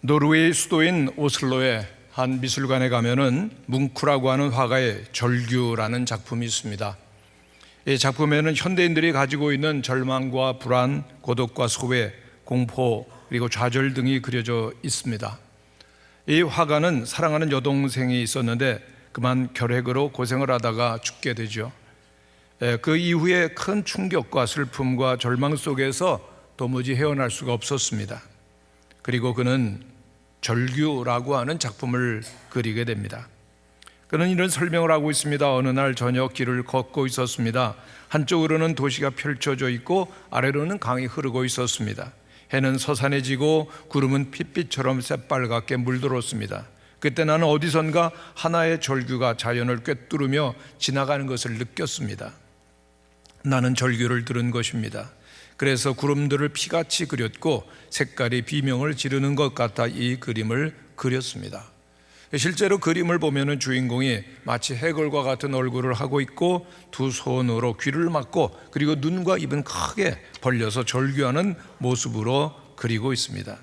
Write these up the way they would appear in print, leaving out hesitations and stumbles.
노르웨이 수도인 오슬로의 한 미술관에 가면은 뭉크라고 하는 화가의 절규라는 작품이 있습니다. 이 작품에는 현대인들이 가지고 있는 절망과 불안, 고독과 소외, 공포, 그리고 좌절 등이 그려져 있습니다. 이 화가는 사랑하는 여동생이 있었는데 그만 결핵으로 고생을 하다가 죽게 되죠. 그 이후에 큰 충격과 슬픔과 절망 속에서 도무지 헤어날 수가 없었습니다. 그리고 그는 절규라고 하는 작품을 그리게 됩니다. 그는 이런 설명을 하고 있습니다. 어느 날 저녁 길을 걷고 있었습니다. 한쪽으로는 도시가 펼쳐져 있고 아래로는 강이 흐르고 있었습니다. 해는 서산해지고 구름은 핏빛처럼 새빨갛게 물들었습니다. 그때 나는 어디선가 하나의 절규가 자연을 꿰뚫으며 지나가는 것을 느꼈습니다. 나는 절규를 들은 것입니다. 그래서 구름들을 피같이 그렸고 색깔이 비명을 지르는 것 같아 이 그림을 그렸습니다. 실제로 그림을 보면 주인공이 마치 해골과 같은 얼굴을 하고 있고 두 손으로 귀를 막고 그리고 눈과 입은 크게 벌려서 절규하는 모습으로 그리고 있습니다.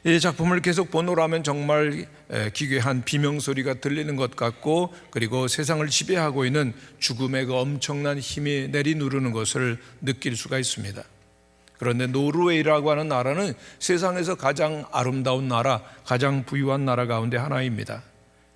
이 작품을 계속 보노라면 정말 기괴한 비명소리가 들리는 것 같고 그리고 세상을 지배하고 있는 죽음의 그 엄청난 힘이 내리누르는 것을 느낄 수가 있습니다. 그런데 노르웨이라고 하는 나라는 세상에서 가장 아름다운 나라, 가장 부유한 나라 가운데 하나입니다.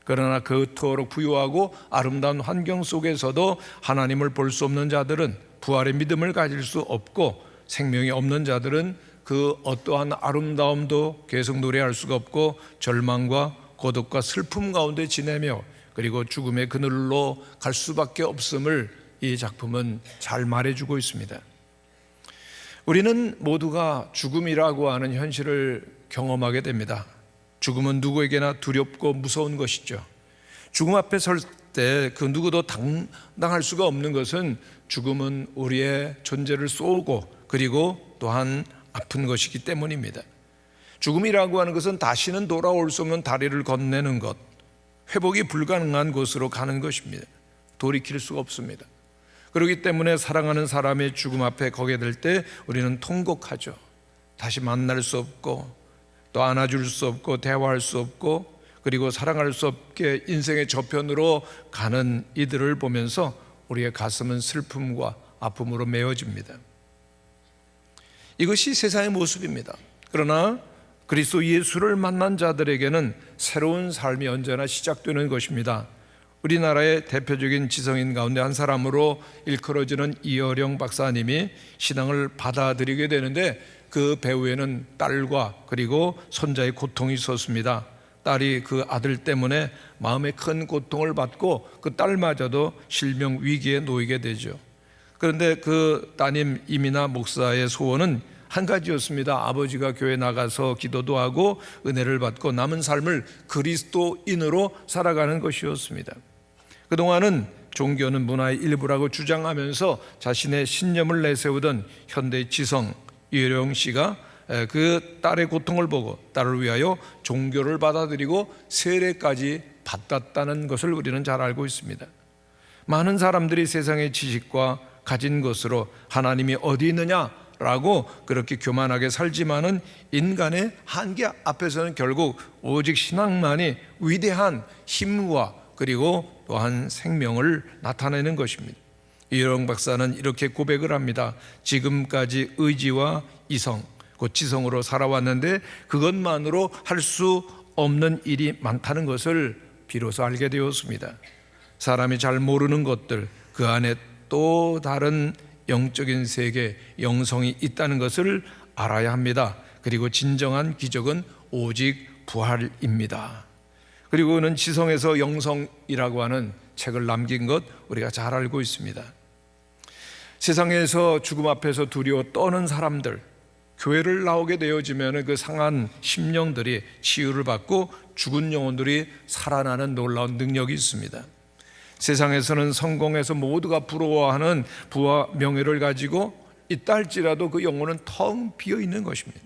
그러나 그토록 부유하고 아름다운 환경 속에서도 하나님을 볼 수 없는 자들은, 부활의 믿음을 가질 수 없고 생명이 없는 자들은 그 어떠한 아름다움도 계속 노래할 수가 없고 절망과 고독과 슬픔 가운데 지내며 그리고 죽음의 그늘로 갈 수밖에 없음을 이 작품은 잘 말해주고 있습니다. 우리는 모두가 죽음이라고 하는 현실을 경험하게 됩니다. 죽음은 누구에게나 두렵고 무서운 것이죠. 죽음 앞에 설 때 그 누구도 당당할 수가 없는 것은 죽음은 우리의 존재를 쏘고 그리고 또한 아픈 것이기 때문입니다. 죽음이라고 하는 것은 다시는 돌아올 수 없는 다리를 건네는 것, 회복이 불가능한 곳으로 가는 것입니다. 돌이킬 수가 없습니다. 그렇기 때문에 사랑하는 사람의 죽음 앞에 거게 될 때 우리는 통곡하죠. 다시 만날 수 없고 또 안아줄 수 없고 대화할 수 없고 그리고 사랑할 수 없게 인생의 저편으로 가는 이들을 보면서 우리의 가슴은 슬픔과 아픔으로 메워집니다. 이것이 세상의 모습입니다. 그러나 그리스도 예수를 만난 자들에게는 새로운 삶이 언제나 시작되는 것입니다. 우리나라의 대표적인 지성인 가운데 한 사람으로 일컬어지는 이어령 박사님이 신앙을 받아들이게 되는데 그 배후에는 딸과 그리고 손자의 고통이 있었습니다. 딸이 그 아들 때문에 마음에 큰 고통을 받고 그 딸마저도 실명 위기에 놓이게 되죠. 그런데 그 따님 이민아 목사의 소원은 한 가지였습니다. 아버지가 교회 나가서 기도도 하고 은혜를 받고 남은 삶을 그리스도인으로 살아가는 것이었습니다. 그동안은 종교는 문화의 일부라고 주장하면서 자신의 신념을 내세우던 현대 지성 이어령 씨가 그 딸의 고통을 보고 딸을 위하여 종교를 받아들이고 세례까지 받았다는 것을 우리는 잘 알고 있습니다. 많은 사람들이 세상의 지식과 가진 것으로 하나님이 어디 있느냐라고 그렇게 교만하게 살지만은 인간의 한계 앞에서는 결국 오직 신앙만이 위대한 힘과 그리고 또한 생명을 나타내는 것입니다. 이어령 박사는 이렇게 고백을 합니다. 지금까지 의지와 이성, 곧 지성으로 살아왔는데 그것만으로 할 수 없는 일이 많다는 것을 비로소 알게 되었습니다. 사람이 잘 모르는 것들, 그 안에 또 다른 영적인 세계, 영성이 있다는 것을 알아야 합니다. 그리고 진정한 기적은 오직 부활입니다. 그리고 그는 지성에서 영성이라고 하는 책을 남긴 것 우리가 잘 알고 있습니다. 세상에서 죽음 앞에서 두려워 떠는 사람들, 교회를 나오게 되어지면 그 상한 심령들이 치유를 받고 죽은 영혼들이 살아나는 놀라운 능력이 있습니다. 세상에서는 성공해서 모두가 부러워하는 부와 명예를 가지고 있다 할지라도 그 영혼은 텅 비어 있는 것입니다.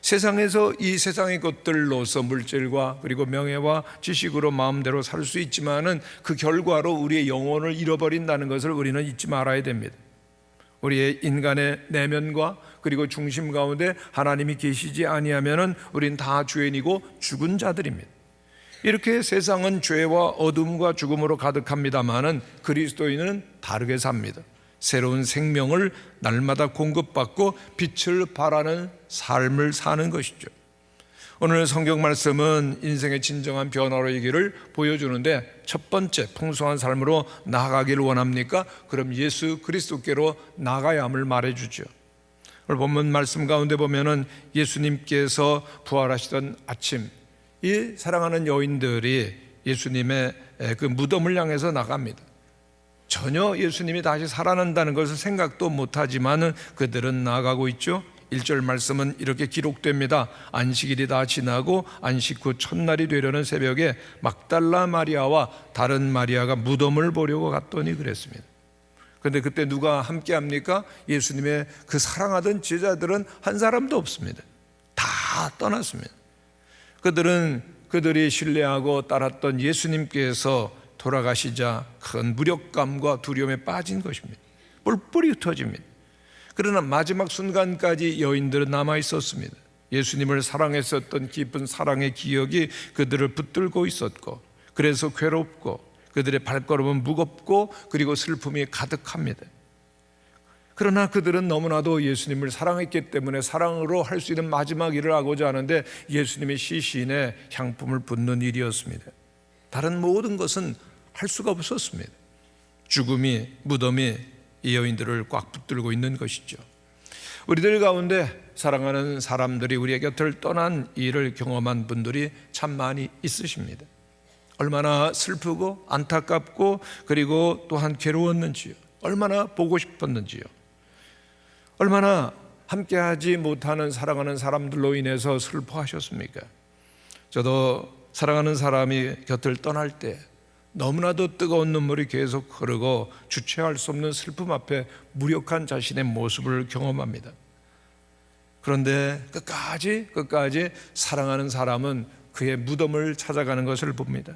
세상에서 이 세상의 것들로서 물질과 그리고 명예와 지식으로 마음대로 살 수 있지만은 그 결과로 우리의 영혼을 잃어버린다는 것을 우리는 잊지 말아야 됩니다. 우리의 인간의 내면과 그리고 중심 가운데 하나님이 계시지 아니하면은 우린 다 죄인이고 죽은 자들입니다. 이렇게 세상은 죄와 어둠과 죽음으로 가득합니다마는 그리스도인은 다르게 삽니다. 새로운 생명을 날마다 공급받고 빛을 발하는 삶을 사는 것이죠. 오늘 성경 말씀은 인생의 진정한 변화로의 길을 보여주는데, 첫 번째, 풍성한 삶으로 나아가기를 원합니까? 그럼 예수 그리스도께로 나가야 함을 말해주죠. 오늘 본문 말씀 가운데 보면은 예수님께서 부활하시던 아침, 이 사랑하는 여인들이 예수님의 그 무덤을 향해서 나갑니다. 전혀 예수님이 다시 살아난다는 것을 생각도 못하지만은 그들은 나아가고 있죠. 1절 말씀은 이렇게 기록됩니다. 안식일이 다 지나고 안식 후 첫날이 되려는 새벽에 막달라 마리아와 다른 마리아가 무덤을 보려고 갔더니 그랬습니다. 그런데 그때 누가 함께 합니까? 예수님의 그 사랑하던 제자들은 한 사람도 없습니다. 다 떠났습니다. 그들이 신뢰하고 따랐던 예수님께서 돌아가시자 큰 무력감과 두려움에 빠진 것입니다. 뿔뿔이 흩어집니다. 그러나 마지막 순간까지 여인들은 남아 있었습니다. 예수님을 사랑했었던 깊은 사랑의 기억이 그들을 붙들고 있었고, 그래서 괴롭고 그들의 발걸음은 무겁고 그리고 슬픔이 가득합니다. 그러나 그들은 너무나도 예수님을 사랑했기 때문에 사랑으로 할 수 있는 마지막 일을 하고자 하는데 예수님의 시신에 향품을 붓는 일이었습니다. 다른 모든 것은 할 수가 없었습니다. 죽음이, 무덤이 이 여인들을 꽉 붙들고 있는 것이죠. 우리들 가운데 사랑하는 사람들이 우리의 곁을 떠난 일을 경험한 분들이 참 많이 있으십니다. 얼마나 슬프고 안타깝고 그리고 또한 괴로웠는지요. 얼마나 보고 싶었는지요. 얼마나 함께하지 못하는 사랑하는 사람들로 인해서 슬퍼하셨습니까? 저도 사랑하는 사람이 곁을 떠날 때 너무나도 뜨거운 눈물이 계속 흐르고 주체할 수 없는 슬픔 앞에 무력한 자신의 모습을 경험합니다. 그런데 끝까지 사랑하는 사람은 그의 무덤을 찾아가는 것을 봅니다.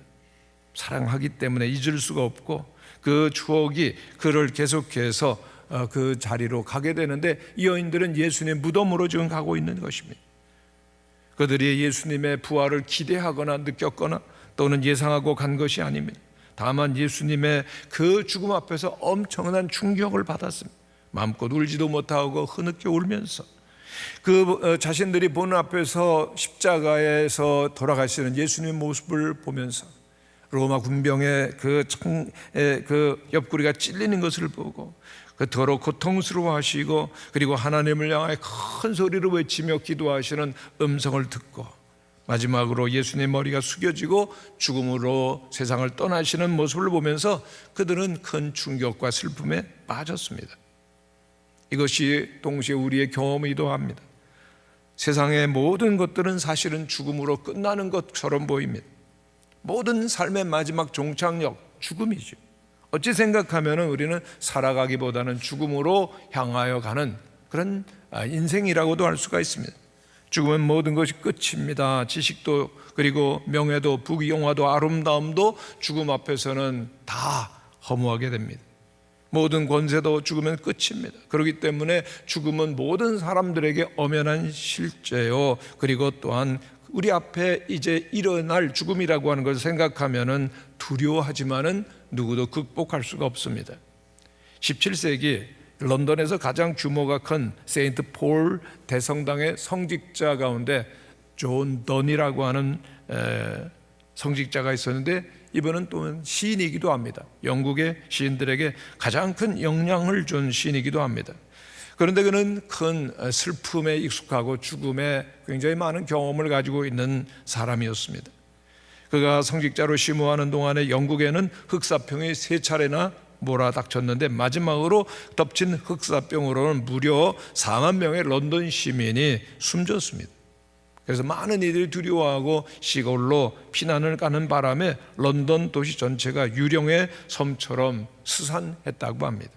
사랑하기 때문에 잊을 수가 없고 그 추억이 그를 계속해서 그 자리로 가게 되는데, 이 여인들은 예수님의 무덤으로 지금 가고 있는 것입니다. 그들이 예수님의 부활을 기대하거나 느꼈거나 또는 예상하고 간 것이 아닙니다. 다만 예수님의 그 죽음 앞에서 엄청난 충격을 받았습니다. 마음껏 울지도 못하고 흐느껴 울면서 그 자신들이 보는 앞에서 십자가에서 돌아가시는 예수님의 모습을 보면서 로마 군병의 그 옆구리가 찔리는 것을 보고 그토록 고통스러워하시고 그리고 하나님을 향해 큰 소리로 외치며 기도하시는 음성을 듣고 마지막으로 예수님의 머리가 숙여지고 죽음으로 세상을 떠나시는 모습을 보면서 그들은 큰 충격과 슬픔에 빠졌습니다. 이것이 동시에 우리의 경험이기도 합니다. 세상의 모든 것들은 사실은 죽음으로 끝나는 것처럼 보입니다. 모든 삶의 마지막 종착역, 죽음이죠. 어찌 생각하면 우리는 살아가기보다는 죽음으로 향하여 가는 그런 인생이라고도 할 수가 있습니다. 죽으면 모든 것이 끝입니다. 지식도 그리고 명예도 부귀영화도 아름다움도 죽음 앞에서는 다 허무하게 됩니다. 모든 권세도 죽으면 끝입니다. 그렇기 때문에 죽음은 모든 사람들에게 엄연한 실제요, 그리고 또한 우리 앞에 이제 일어날 죽음이라고 하는 것을 생각하면은 두려워하지만은 누구도 극복할 수가 없습니다. 17세기 런던에서 가장 규모가 큰 세인트 폴 대성당의 성직자 가운데 존 던이라고 하는 성직자가 있었는데, 이분은 또 시인이기도 합니다. 영국의 시인들에게 가장 큰 영향을 준 시인이기도 합니다. 그런데 그는 큰 슬픔에 익숙하고 죽음에 굉장히 많은 경험을 가지고 있는 사람이었습니다. 그가 성직자로 심호하는 동안에 영국에는 흑사병이 3차례나 몰아닥쳤는데 마지막으로 덮친 흑사병으로는 무려 4만 명의 런던 시민이 숨졌습니다. 그래서 많은 이들이 두려워하고 시골로 피난을 가는 바람에 런던 도시 전체가 유령의 섬처럼 스산했다고 합니다.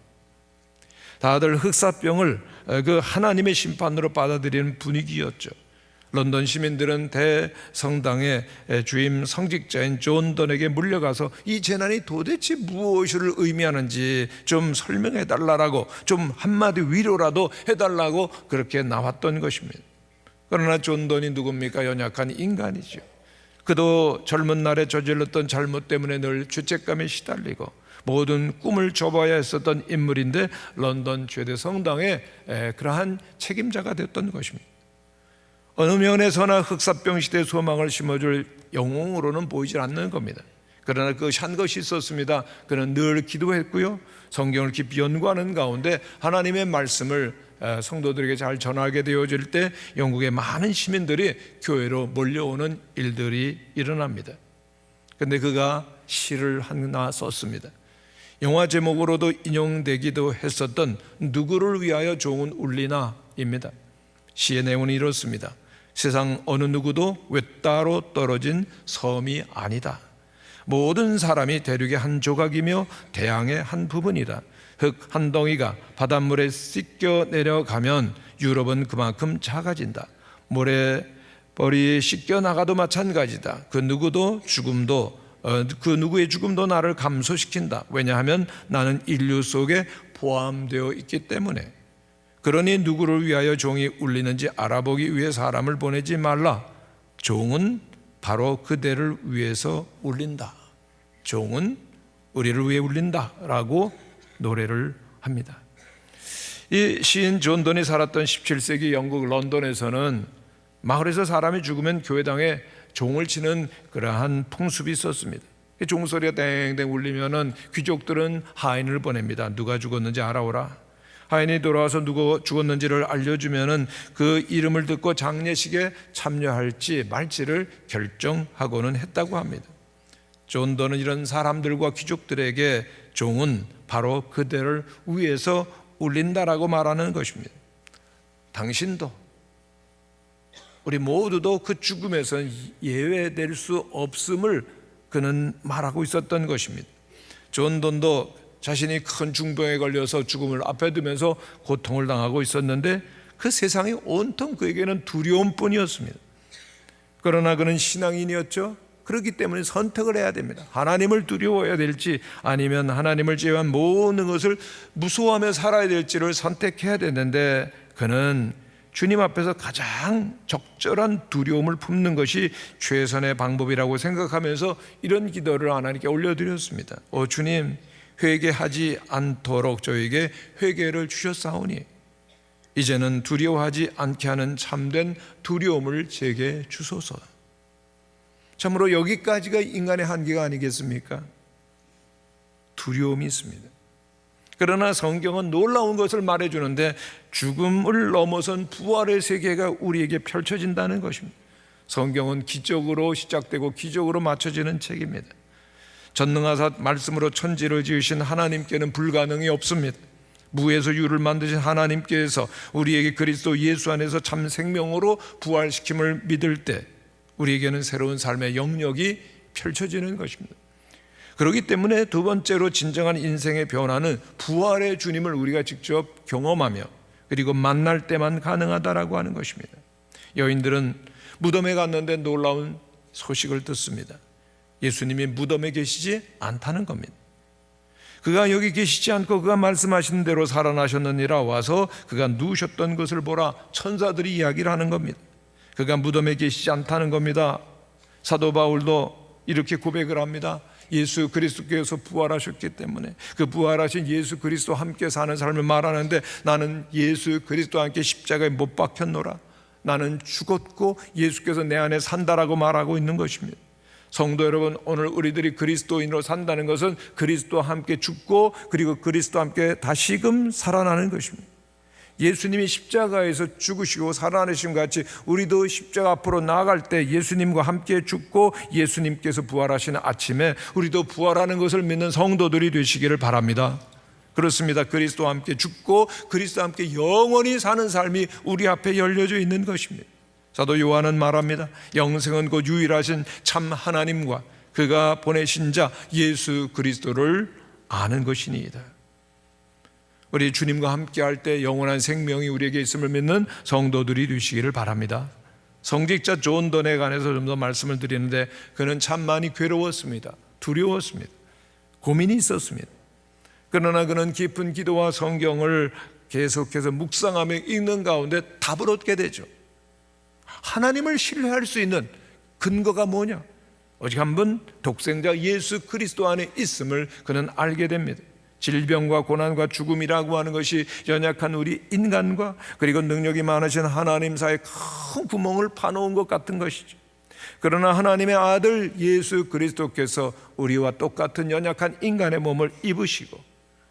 다들 흑사병을 그 하나님의 심판으로 받아들이는 분위기였죠. 런던 시민들은 대성당의 주임 성직자인 존 던에게 물려가서 이 재난이 도대체 무엇을 의미하는지 좀 설명해 달라고, 좀 한마디 위로라도 해달라고 그렇게 나왔던 것입니다. 그러나 존 던이 누굽니까? 연약한 인간이죠. 그도 젊은 날에 저질렀던 잘못 때문에 늘 죄책감에 시달리고 모든 꿈을 접어야 했었던 인물인데 런던 최대 성당의 그러한 책임자가 됐던 것입니다. 어느 면에서나 흑사병 시대의 소망을 심어줄 영웅으로는 보이질 않는 겁니다. 그러나 그 한 것이 있었습니다. 그는 늘 기도했고요, 성경을 깊이 연구하는 가운데 하나님의 말씀을 성도들에게 잘 전하게 되어질 때 영국의 많은 시민들이 교회로 몰려오는 일들이 일어납니다. 그런데 그가 시를 하나 썼습니다. 영화 제목으로도 인용되기도 했었던 누구를 위하여 종은 울리나 입니다. 시의 내용은 이렇습니다. 세상 어느 누구도 외따로 떨어진 섬이 아니다. 모든 사람이 대륙의 한 조각이며 대양의 한 부분이다. 흙 한 덩이가 바닷물에 씻겨 내려가면 유럽은 그만큼 작아진다. 모래벌이 씻겨 나가도 마찬가지다. 그 누구의 죽음도 나를 감소시킨다. 왜냐하면 나는 인류 속에 포함되어 있기 때문에. 그러니 누구를 위하여 종이 울리는지 알아보기 위해 사람을 보내지 말라. 종은 바로 그대를 위해서 울린다. 종은 우리를 위해 울린다 라고 노래를 합니다. 이 시인 존 던이 살았던 17세기 영국 런던에서는 마을에서 사람이 죽으면 교회당에 종을 치는 그러한 풍습이 있었습니다. 종소리가 땡땡 울리면은 귀족들은 하인을 보냅니다. 누가 죽었는지 알아오라. 하인이 돌아와서 누가 죽었는지를 알려주면은 그 이름을 듣고 장례식에 참여할지 말지를 결정하고는 했다고 합니다. 존 던은 이런 사람들과 귀족들에게 종은 바로 그대를 위해서 울린다라고 말하는 것입니다. 당신도, 우리 모두도 그 죽음에서 예외될 수 없음을 그는 말하고 있었던 것입니다. 존 던도 자신이 큰 중병에 걸려서 죽음을 앞에 두면서 고통을 당하고 있었는데 그 세상이 온통 그에게는 두려움뿐이었습니다. 그러나 그는 신앙인이었죠. 그렇기 때문에 선택을 해야 됩니다. 하나님을 두려워해야 될지 아니면 하나님을 제외한 모든 것을 무서워하며 살아야 될지를 선택해야 되는데 그는 주님 앞에서 가장 적절한 두려움을 품는 것이 최선의 방법이라고 생각하면서 이런 기도를 하나님께 올려드렸습니다. 주님, 회개하지 않도록 저에게 회개를 주셨사오니 이제는 두려워하지 않게 하는 참된 두려움을 제게 주소서. 참으로 여기까지가 인간의 한계가 아니겠습니까? 두려움이 있습니다. 그러나 성경은 놀라운 것을 말해주는데 죽음을 넘어선 부활의 세계가 우리에게 펼쳐진다는 것입니다. 성경은 기적으로 시작되고 기적으로 맞춰지는 책입니다. 전능하사 말씀으로 천지를 지으신 하나님께는 불가능이 없습니다. 무에서 유를 만드신 하나님께서 우리에게 그리스도 예수 안에서 참 생명으로 부활시킴을 믿을 때 우리에게는 새로운 삶의 영역이 펼쳐지는 것입니다. 그렇기 때문에 두 번째로 진정한 인생의 변화는 부활의 주님을 우리가 직접 경험하며 그리고 만날 때만 가능하다라고 하는 것입니다. 여인들은 무덤에 갔는데 놀라운 소식을 듣습니다. 예수님이 무덤에 계시지 않다는 겁니다. 그가 여기 계시지 않고 그가 말씀하신 대로 살아나셨느니라 와서 그가 누우셨던 것을 보라. 천사들이 이야기를 하는 겁니다. 그가 무덤에 계시지 않다는 겁니다. 사도 바울도 이렇게 고백을 합니다. 예수 그리스도께서 부활하셨기 때문에 그 부활하신 예수 그리스도와 함께 사는 삶을 말하는데 나는 예수 그리스도와 함께 십자가에 못 박혔노라. 나는 죽었고 예수께서 내 안에 산다라고 말하고 있는 것입니다. 성도 여러분, 오늘 우리들이 그리스도인으로 산다는 것은 그리스도와 함께 죽고 그리고 그리스도와 함께 다시금 살아나는 것입니다. 예수님이 십자가에서 죽으시고 살아나신 것 같이 우리도 십자가 앞으로 나아갈 때 예수님과 함께 죽고 예수님께서 부활하시는 아침에 우리도 부활하는 것을 믿는 성도들이 되시기를 바랍니다. 그렇습니다. 그리스도와 함께 죽고 그리스도와 함께 영원히 사는 삶이 우리 앞에 열려져 있는 것입니다. 사도 요한은 말합니다. 영생은 곧 유일하신 참 하나님과 그가 보내신 자 예수 그리스도를 아는 것이니이다. 우리 주님과 함께 할 때 영원한 생명이 우리에게 있음을 믿는 성도들이 되시기를 바랍니다. 성직자 존 던에 관해서 좀 더 말씀을 드리는데, 그는 참 많이 괴로웠습니다. 두려웠습니다. 고민이 있었습니다. 그러나 그는 깊은 기도와 성경을 계속해서 묵상하며 읽는 가운데 답을 얻게 되죠. 하나님을 신뢰할 수 있는 근거가 뭐냐? 오직 한 분 독생자 예수 그리스도 안에 있음을 그는 알게 됩니다. 질병과 고난과 죽음이라고 하는 것이 연약한 우리 인간과 그리고 능력이 많으신 하나님 사이에 큰 구멍을 파놓은 것 같은 것이죠. 그러나 하나님의 아들 예수 그리스도께서 우리와 똑같은 연약한 인간의 몸을 입으시고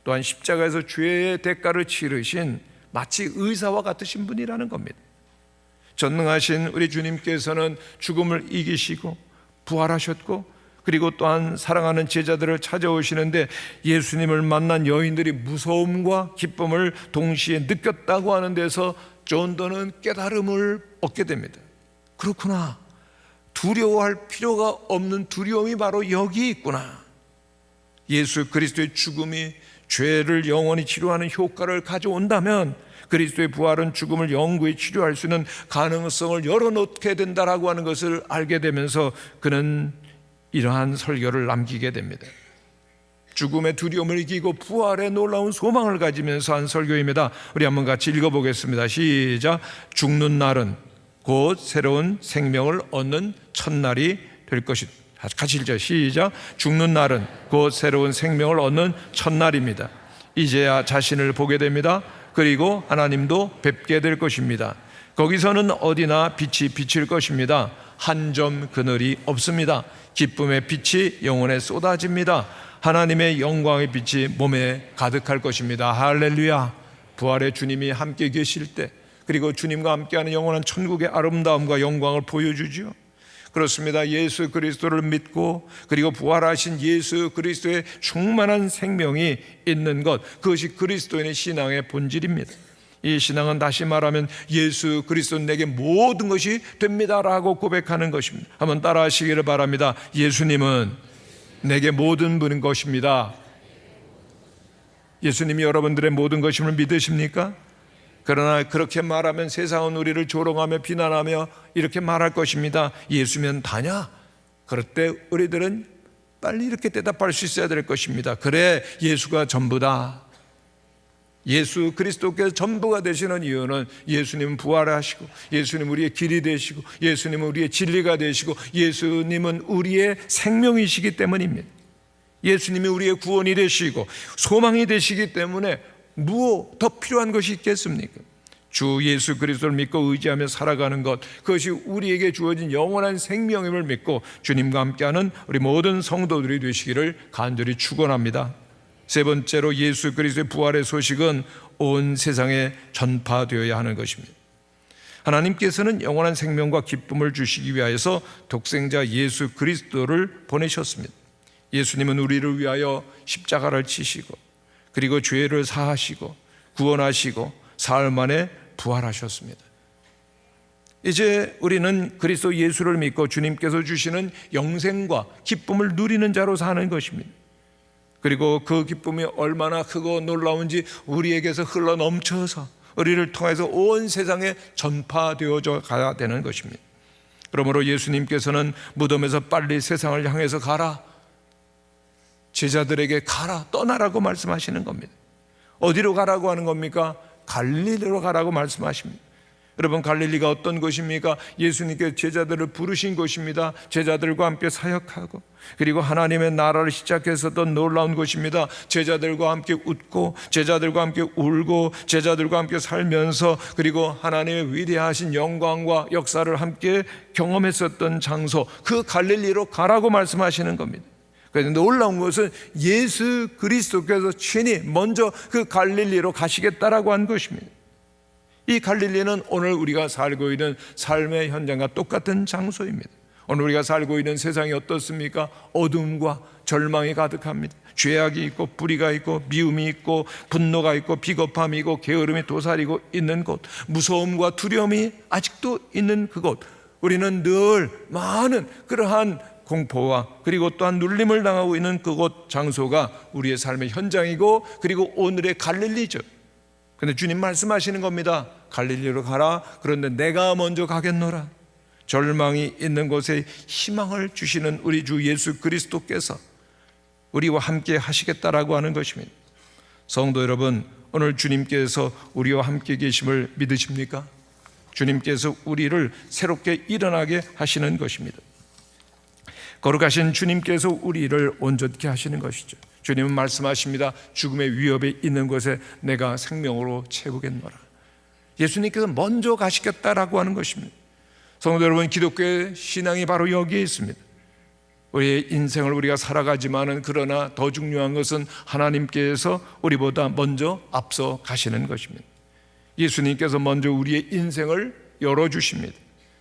또한 십자가에서 죄의 대가를 치르신 마치 의사와 같으신 분이라는 겁니다. 전능하신 우리 주님께서는 죽음을 이기시고 부활하셨고, 그리고 또한 사랑하는 제자들을 찾아오시는데 예수님을 만난 여인들이 무서움과 기쁨을 동시에 느꼈다고 하는 데서 존 던은 깨달음을 얻게 됩니다. 그렇구나, 두려워할 필요가 없는 두려움이 바로 여기 있구나. 예수 그리스도의 죽음이 죄를 영원히 치료하는 효과를 가져온다면 그리스도의 부활은 죽음을 영구히 치료할 수 있는 가능성을 열어놓게 된다라고 하는 것을 알게 되면서 그는 이러한 설교를 남기게 됩니다. 죽음의 두려움을 이기고 부활의 놀라운 소망을 가지면서 한 설교입니다. 우리 한번 같이 읽어보겠습니다. 시작. 죽는 날은 곧 새로운 생명을 얻는 첫날이 될 것이다. 같이 읽자. 시작. 죽는 날은 곧 새로운 생명을 얻는 첫날입니다. 이제야 자신을 보게 됩니다. 그리고 하나님도 뵙게 될 것입니다. 거기서는 어디나 빛이 비칠 것입니다. 한 점 그늘이 없습니다. 기쁨의 빛이 영혼에 쏟아집니다. 하나님의 영광의 빛이 몸에 가득할 것입니다. 할렐루야. 부활의 주님이 함께 계실 때, 그리고 주님과 함께하는 영원한 천국의 아름다움과 영광을 보여주죠. 그렇습니다. 예수 그리스도를 믿고 그리고 부활하신 예수 그리스도의 충만한 생명이 있는 것, 그것이 그리스도인의 신앙의 본질입니다. 이 신앙은 다시 말하면 예수 그리스도는 내게 모든 것이 됩니다라고 고백하는 것입니다. 한번 따라 하시기를 바랍니다. 예수님은 내게 모든 분인 것입니다. 예수님이 여러분들의 모든 것임을 믿으십니까? 그러나 그렇게 말하면 세상은 우리를 조롱하며 비난하며 이렇게 말할 것입니다. 예수면 다냐? 그럴 때 우리들은 빨리 이렇게 대답할 수 있어야 될 것입니다. 그래, 예수가 전부다. 예수 그리스도께서 전부가 되시는 이유는 예수님은 부활하시고, 예수님은 우리의 길이 되시고, 예수님은 우리의 진리가 되시고, 예수님은 우리의 생명이시기 때문입니다. 예수님이 우리의 구원이 되시고 소망이 되시기 때문에 무엇 더 필요한 것이 있겠습니까? 주 예수 그리스도를 믿고 의지하며 살아가는 것, 그것이 우리에게 주어진 영원한 생명임을 믿고 주님과 함께하는 우리 모든 성도들이 되시기를 간절히 축원합니다. 세 번째로, 예수 그리스도의 부활의 소식은 온 세상에 전파되어야 하는 것입니다. 하나님께서는 영원한 생명과 기쁨을 주시기 위하여서 독생자 예수 그리스도를 보내셨습니다. 예수님은 우리를 위하여 십자가를 치시고 그리고 죄를 사하시고 구원하시고 사흘 만에 부활하셨습니다. 이제 우리는 그리스도 예수를 믿고 주님께서 주시는 영생과 기쁨을 누리는 자로 사는 것입니다. 그리고 그 기쁨이 얼마나 크고 놀라운지 우리에게서 흘러 넘쳐서 우리를 통해서 온 세상에 전파되어져 가야 되는 것입니다. 그러므로 예수님께서는 무덤에서 빨리 세상을 향해서 가라, 제자들에게 가라, 떠나라고 말씀하시는 겁니다. 어디로 가라고 하는 겁니까? 갈릴리로 가라고 말씀하십니다. 여러분, 갈릴리가 어떤 곳입니까? 예수님께 제자들을 부르신 곳입니다. 제자들과 함께 사역하고 그리고 하나님의 나라를 시작했었던 놀라운 곳입니다. 제자들과 함께 웃고 제자들과 함께 울고 제자들과 함께 살면서 그리고 하나님의 위대하신 영광과 역사를 함께 경험했었던 장소, 그 갈릴리로 가라고 말씀하시는 겁니다. 그런데 놀라운 것은 예수 그리스도께서 친히 먼저 그 갈릴리로 가시겠다라고 한 것입니다. 이 갈릴리는 오늘 우리가 살고 있는 삶의 현장과 똑같은 장소입니다. 오늘 우리가 살고 있는 세상이 어떻습니까? 어둠과 절망이 가득합니다. 죄악이 있고 불의가 있고 미움이 있고 분노가 있고 비겁함이 있고 게으름이 도사리고 있는 곳, 무서움과 두려움이 아직도 있는 그곳, 우리는 늘 많은 그러한 공포와 그리고 또한 눌림을 당하고 있는 그곳 장소가 우리의 삶의 현장이고 그리고 오늘의 갈릴리죠. 그런데 주님 말씀하시는 겁니다. 갈릴리로 가라. 그런데 내가 먼저 가겠노라. 절망이 있는 곳에 희망을 주시는 우리 주 예수 그리스도께서 우리와 함께 하시겠다라고 하는 것입니다. 성도 여러분, 오늘 주님께서 우리와 함께 계심을 믿으십니까? 주님께서 우리를 새롭게 일어나게 하시는 것입니다. 거룩하신 주님께서 우리를 온전케 하시는 것이죠. 주님은 말씀하십니다. 죽음의 위협에 있는 곳에 내가 생명으로 채우겠노라. 예수님께서 먼저 가시겠다라고 하는 것입니다. 성도 여러분, 기독교의 신앙이 바로 여기에 있습니다. 우리의 인생을 우리가 살아가지만은 그러나 더 중요한 것은 하나님께서 우리보다 먼저 앞서 가시는 것입니다. 예수님께서 먼저 우리의 인생을 열어주십니다.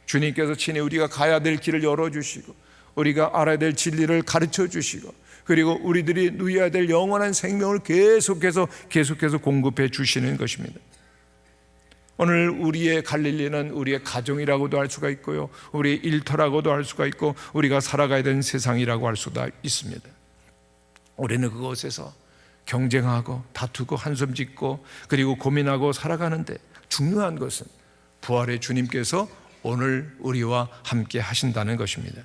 주님께서 친히 우리가 가야 될 길을 열어주시고 우리가 알아야 될 진리를 가르쳐 주시고 그리고 우리들이 누려야 될 영원한 생명을 계속해서 공급해 주시는 것입니다. 오늘 우리의 갈릴리는 우리의 가정이라고도 할 수가 있고요, 우리의 일터라고도 할 수가 있고 우리가 살아가야 되는 세상이라고 할 수도 있습니다. 우리는 그곳에서 경쟁하고 다투고 한숨 짓고 그리고 고민하고 살아가는데 중요한 것은 부활의 주님께서 오늘 우리와 함께 하신다는 것입니다.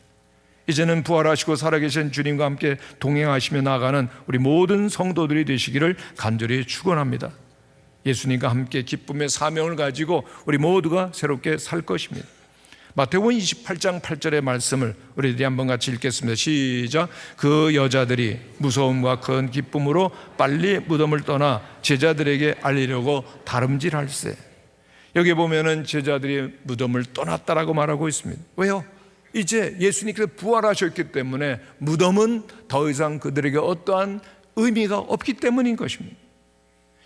이제는 부활하시고 살아계신 주님과 함께 동행하시며 나아가는 우리 모든 성도들이 되시기를 간절히 축원합니다. 예수님과 함께 기쁨의 사명을 가지고 우리 모두가 새롭게 살 것입니다. 마태복음 28장 8절의 말씀을 우리들이 한번 같이 읽겠습니다. 시작. 그 여자들이 무서움과 큰 기쁨으로 빨리 무덤을 떠나 제자들에게 알리려고 다름질할세. 여기 보면은 제자들이 무덤을 떠났다라고 말하고 있습니다. 왜요? 이제 예수님께서 부활하셨기 때문에 무덤은 더 이상 그들에게 어떠한 의미가 없기 때문인 것입니다.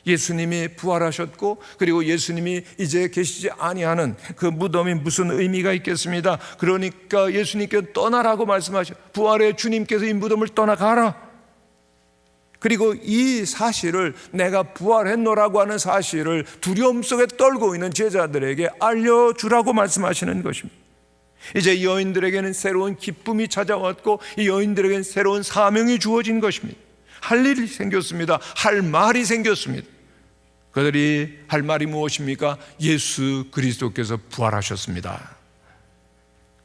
예수님이 부활하셨고 그리고 예수님이 이제 계시지 아니하는 그 무덤이 무슨 의미가 있겠습니다. 그러니까 예수님께 떠나라고 말씀하셔. 부활의 주님께서 이 무덤을 떠나가라. 그리고 이 사실을, 내가 부활했노라고 하는 사실을 두려움 속에 떨고 있는 제자들에게 알려주라고 말씀하시는 것입니다. 이제 여인들에게는 새로운 기쁨이 찾아왔고 이 여인들에게는 새로운 사명이 주어진 것입니다. 할 일이 생겼습니다. 할 말이 생겼습니다. 그들이 할 말이 무엇입니까? 예수 그리스도께서 부활하셨습니다.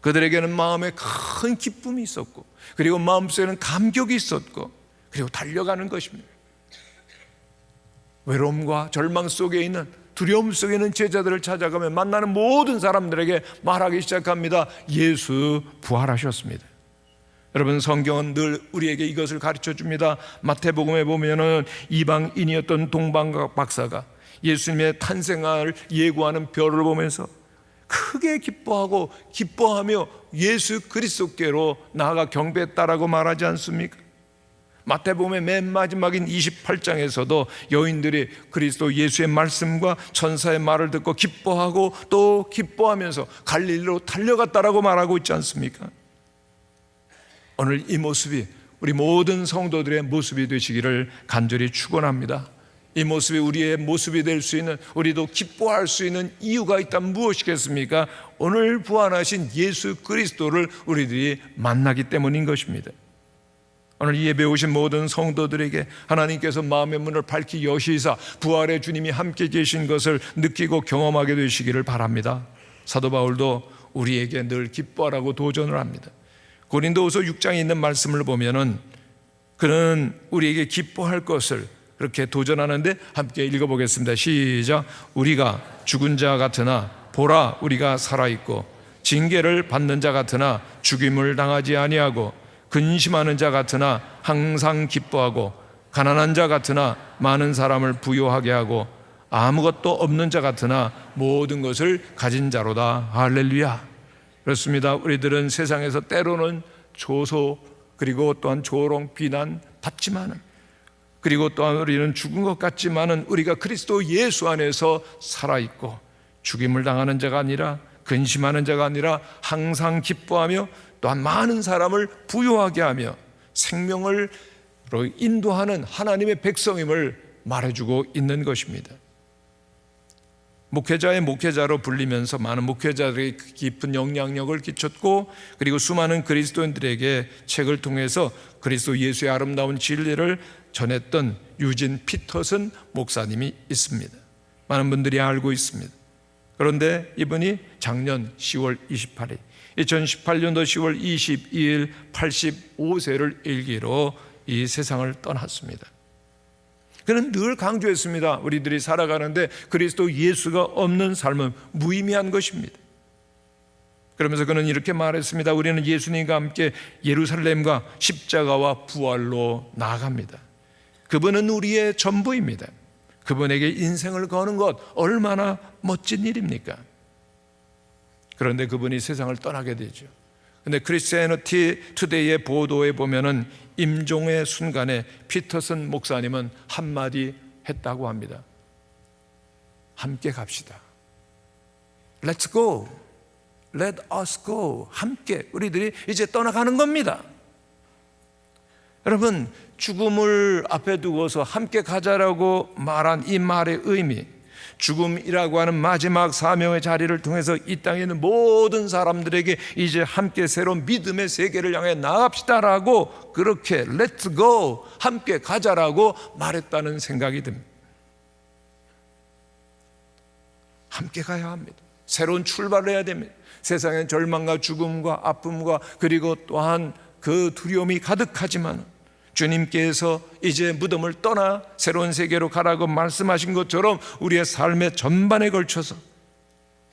그들에게는 마음에 큰 기쁨이 있었고 그리고 마음속에는 감격이 있었고 그리고 달려가는 것입니다. 외로움과 절망 속에 있는, 두려움 속에 있는 제자들을 찾아가며 만나는 모든 사람들에게 말하기 시작합니다. 예수 부활하셨습니다. 여러분, 성경은 늘 우리에게 이것을 가르쳐 줍니다. 마태복음에 보면은 이방인이었던 동방 박사가 예수님의 탄생을 예고하는 별을 보면서 크게 기뻐하며 예수 그리스도께로 나아가 경배했다라고 말하지 않습니까? 마태복음의 맨 마지막인 28장에서도 여인들이 그리스도 예수의 말씀과 천사의 말을 듣고 기뻐하고 또 기뻐하면서 갈릴리로 달려갔다라고 말하고 있지 않습니까? 오늘 이 모습이 우리 모든 성도들의 모습이 되시기를 간절히 축원합니다. 이 모습이 우리의 모습이 될 수 있는, 우리도 기뻐할 수 있는 이유가 있다면 무엇이겠습니까? 오늘 부활하신 예수 그리스도를 우리들이 만나기 때문인 것입니다. 오늘 이 예배 오신 모든 성도들에게 하나님께서 마음의 문을 밝히 여시사 부활의 주님이 함께 계신 것을 느끼고 경험하게 되시기를 바랍니다. 사도 바울도 우리에게 늘 기뻐하라고 도전을 합니다. 고린도후서 6장에 있는 말씀을 보면은 그는 우리에게 기뻐할 것을 그렇게 도전하는데 함께 읽어보겠습니다. 시작. 우리가 죽은 자 같으나 보라 우리가 살아있고 징계를 받는 자 같으나 죽임을 당하지 아니하고 근심하는 자 같으나 항상 기뻐하고 가난한 자 같으나 많은 사람을 부요하게 하고 아무것도 없는 자 같으나 모든 것을 가진 자로다. 할렐루야. 그렇습니다. 우리들은 세상에서 때로는 조소 그리고 또한 조롱 비난 받지만은, 그리고 또한 우리는 죽은 것 같지만은 우리가 그리스도 예수 안에서 살아있고 죽임을 당하는 자가 아니라 근심하는 자가 아니라 항상 기뻐하며 또한 많은 사람을 부요하게 하며 생명을 인도하는 하나님의 백성임을 말해주고 있는 것입니다. 목회자의 목회자로 불리면서 많은 목회자들이 깊은 영향력을 끼쳤고 그리고 수많은 그리스도인들에게 책을 통해서 그리스도 예수의 아름다운 진리를 전했던 유진 피터슨 목사님이 있습니다. 많은 분들이 알고 있습니다. 그런데 이분이 작년 10월 28일 2018년도 10월 22일 85세를 일기로 이 세상을 떠났습니다. 그는 늘 강조했습니다. 우리들이 살아가는데 그리스도 예수가 없는 삶은 무의미한 것입니다. 그러면서 그는 이렇게 말했습니다. 우리는 예수님과 함께 예루살렘과 십자가와 부활로 나아갑니다. 그분은 우리의 전부입니다. 그분에게 인생을 거는 것 얼마나 멋진 일입니까? 그런데 그분이 세상을 떠나게 되죠. 근데 크리스티애니티 투데이의 보도에 보면은 임종의 순간에 피터슨 목사님은 한마디 했다고 합니다. 함께 갑시다. Let's go. Let us go. 함께 우리들이 이제 떠나가는 겁니다. 여러분, 죽음을 앞에 두고서 함께 가자라고 말한 이 말의 의미, 죽음이라고 하는 마지막 사명의 자리를 통해서 이 땅에 있는 모든 사람들에게 이제 함께 새로운 믿음의 세계를 향해 나갑시다라고, 그렇게 Let's go, 함께 가자라고 말했다는 생각이 듭니다. 함께 가야 합니다. 새로운 출발을 해야 됩니다. 세상엔 절망과 죽음과 아픔과 그리고 또한 그 두려움이 가득하지만 주님께서 이제 무덤을 떠나 새로운 세계로 가라고 말씀하신 것처럼 우리의 삶의 전반에 걸쳐서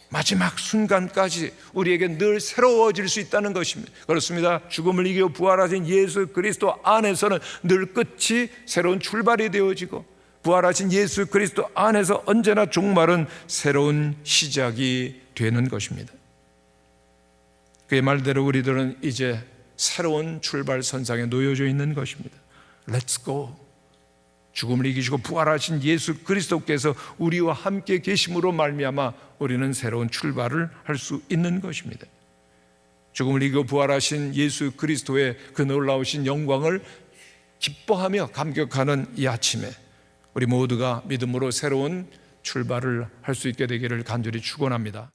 마지막 순간까지 우리에게 늘 새로워질 수 있다는 것입니다. 그렇습니다. 죽음을 이기고 부활하신 예수 그리스도 안에서는 늘 끝이 새로운 출발이 되어지고, 부활하신 예수 그리스도 안에서 언제나 종말은 새로운 시작이 되는 것입니다. 그의 말대로 우리들은 이제 새로운 출발선상에 놓여져 있는 것입니다. Let's go. 죽음을 이기시고 부활하신 예수 그리스도께서 우리와 함께 계심으로 말미암아 우리는 새로운 출발을 할 수 있는 것입니다. 죽음을 이기고 부활하신 예수 그리스도의 그 놀라우신 영광을 기뻐하며 감격하는 이 아침에 우리 모두가 믿음으로 새로운 출발을 할 수 있게 되기를 간절히 축원합니다.